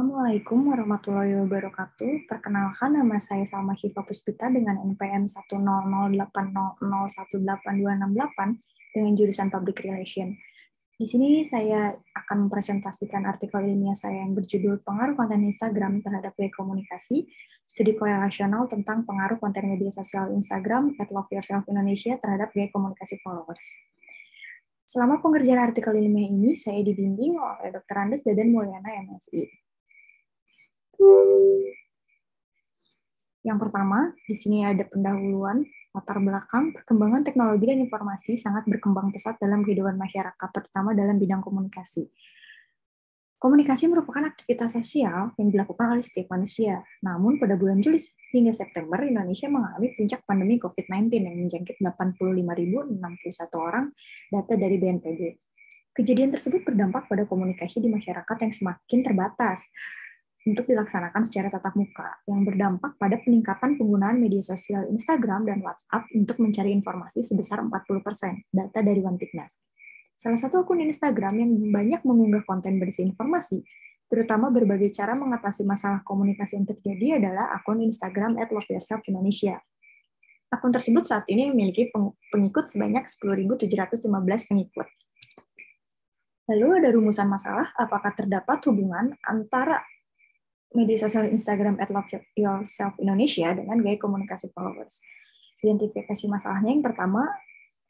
Assalamualaikum warahmatullahi wabarakatuh. Perkenalkan, nama saya Salma Syifa Puspita dengan NPM 10080018268 dengan jurusan Public Relation. Di sini saya akan mempresentasikan artikel ilmiah saya yang berjudul Pengaruh Konten Instagram terhadap Gaya Komunikasi, Studi Korelasional tentang Pengaruh Konten Media Sosial Instagram @loveyourself Indonesia terhadap Gaya Komunikasi Followers. Selama pengerjaan artikel ilmiah ini, saya dibimbing oleh Dr. Andes Dadan Mulyana, MSI. Yang pertama, di sini ada pendahuluan, latar belakang, perkembangan teknologi dan informasi sangat berkembang pesat dalam kehidupan masyarakat, terutama dalam bidang komunikasi. Komunikasi merupakan aktivitas sosial yang dilakukan oleh setiap manusia. Namun, pada bulan Juli hingga September, Indonesia mengalami puncak pandemi COVID-19 yang menjangkit 85.061 orang, data dari BNPB. Kejadian tersebut berdampak pada komunikasi di masyarakat yang semakin terbatas untuk dilaksanakan secara tatap muka, yang berdampak pada peningkatan penggunaan media sosial Instagram dan WhatsApp untuk mencari informasi sebesar 40%, data dari Wantiknas. Salah satu akun Instagram yang banyak mengunggah konten berisi informasi, terutama berbagai cara mengatasi masalah komunikasi yang terjadi adalah akun Instagram @loveyourself_Indonesia. Akun tersebut saat ini memiliki pengikut sebanyak 10.715 pengikut. Lalu ada rumusan masalah, apakah terdapat hubungan antara media sosial Instagram @loveyourself_Indonesia dengan gaya komunikasi followers. Identifikasi masalahnya yang pertama,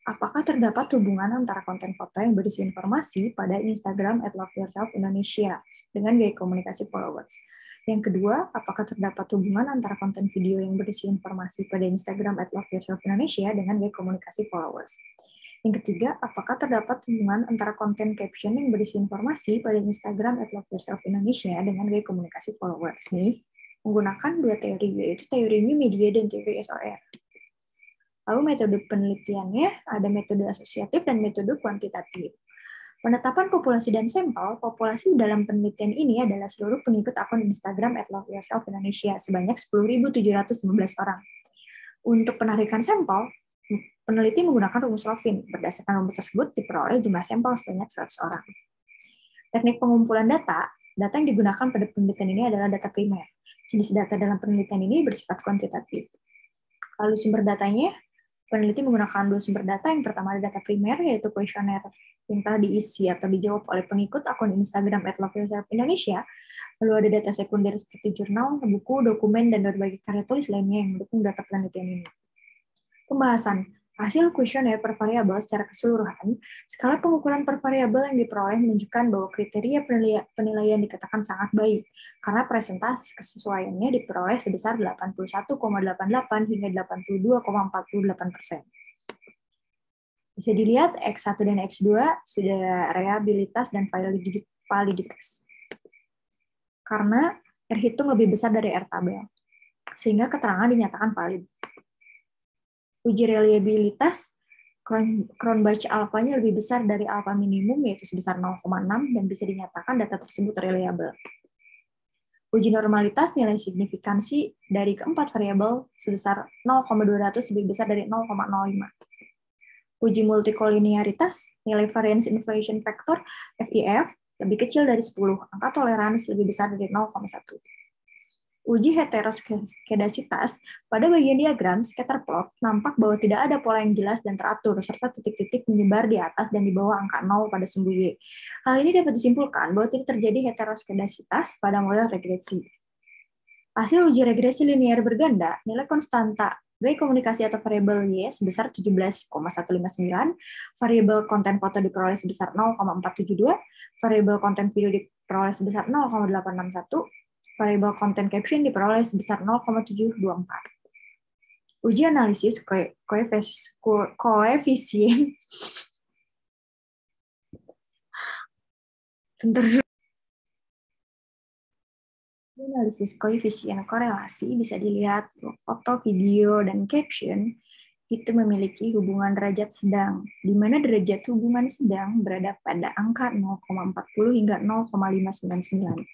apakah terdapat hubungan antara konten foto yang berisi informasi pada Instagram @loveyourself_Indonesia dengan gaya komunikasi followers. Yang kedua, apakah terdapat hubungan antara konten video yang berisi informasi pada Instagram @loveyourself_Indonesia dengan gaya komunikasi followers. Yang ketiga, apakah terdapat hubungan antara konten caption yang berisi informasi pada Instagram @loveyourself_Indonesia dengan gaya komunikasi followers. Nih, menggunakan dua teori, yaitu teori new media dan teori SOR. Lalu metode penelitiannya ada metode asosiatif dan metode kuantitatif. Penetapan populasi dan sampel, populasi dalam penelitian ini adalah seluruh pengikut akun Instagram @loveyourself_Indonesia sebanyak 10.715 orang. Untuk penarikan sampel, peneliti menggunakan rumus Lovin. Berdasarkan rumus tersebut diperoleh jumlah sampel sebanyak 100 orang. Teknik pengumpulan data yang digunakan pada penelitian ini adalah data primer. Jenis data dalam penelitian ini bersifat kuantitatif. Lalu sumber datanya, peneliti menggunakan dua sumber data. Yang pertama ada data primer, yaitu kuesioner yang telah diisi atau dijawab oleh pengikut akun Instagram @loveyourself_Indonesia. Lalu ada data sekunder seperti jurnal, buku, dokumen, dan berbagai karya tulis lainnya yang mendukung data penelitian ini. Pembahasan hasil kuesioner per variabel secara keseluruhan, skala pengukuran per variabel yang diperoleh menunjukkan bahwa kriteria penilaian dikatakan sangat baik, karena presentasi kesesuaiannya diperoleh sebesar 81,88 hingga 82,48%. Bisa dilihat X1 dan X2 sudah reliabilitas dan validitas. Karena R hitung lebih besar dari R tabel, sehingga keterangan dinyatakan valid. Uji reliabilitas, Cronbach alfanya lebih besar dari alfa minimum, yaitu sebesar 0,6, dan bisa dinyatakan data tersebut reliable. Uji normalitas, nilai signifikansi dari keempat variabel sebesar 0,200 lebih besar dari 0,05. Uji multikolinearitas, nilai variance inflation factor, FIF, lebih kecil dari 10, angka toleransi lebih besar dari 0,1. Uji heteroskedasitas, pada bagian diagram scatter plot nampak bahwa tidak ada pola yang jelas dan teratur, serta titik-titik menyebar di atas dan di bawah angka 0 pada sumbu Y. Hal ini dapat disimpulkan bahwa tidak terjadi heteroskedasitas pada model regresi. Hasil uji regresi linear berganda, nilai konstanta gaya komunikasi atau variabel Y sebesar 17,159, variabel konten foto diperoleh sebesar 0,472, variabel konten video diperoleh sebesar 0,861, variabel konten caption diperoleh sebesar 0,724. Uji analisis koefisien analisis koefisien korelasi bisa dilihat foto, video, dan caption itu memiliki hubungan derajat sedang, di mana derajat hubungan sedang berada pada angka 0,40 hingga 0,599.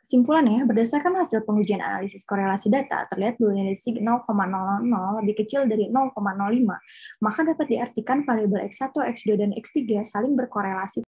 Kesimpulannya, berdasarkan hasil pengujian analisis korelasi data, terlihat bahwa nilai sig 0,00 lebih kecil dari 0,05, maka dapat diartikan variabel X1, X2, dan X3 saling berkorelasi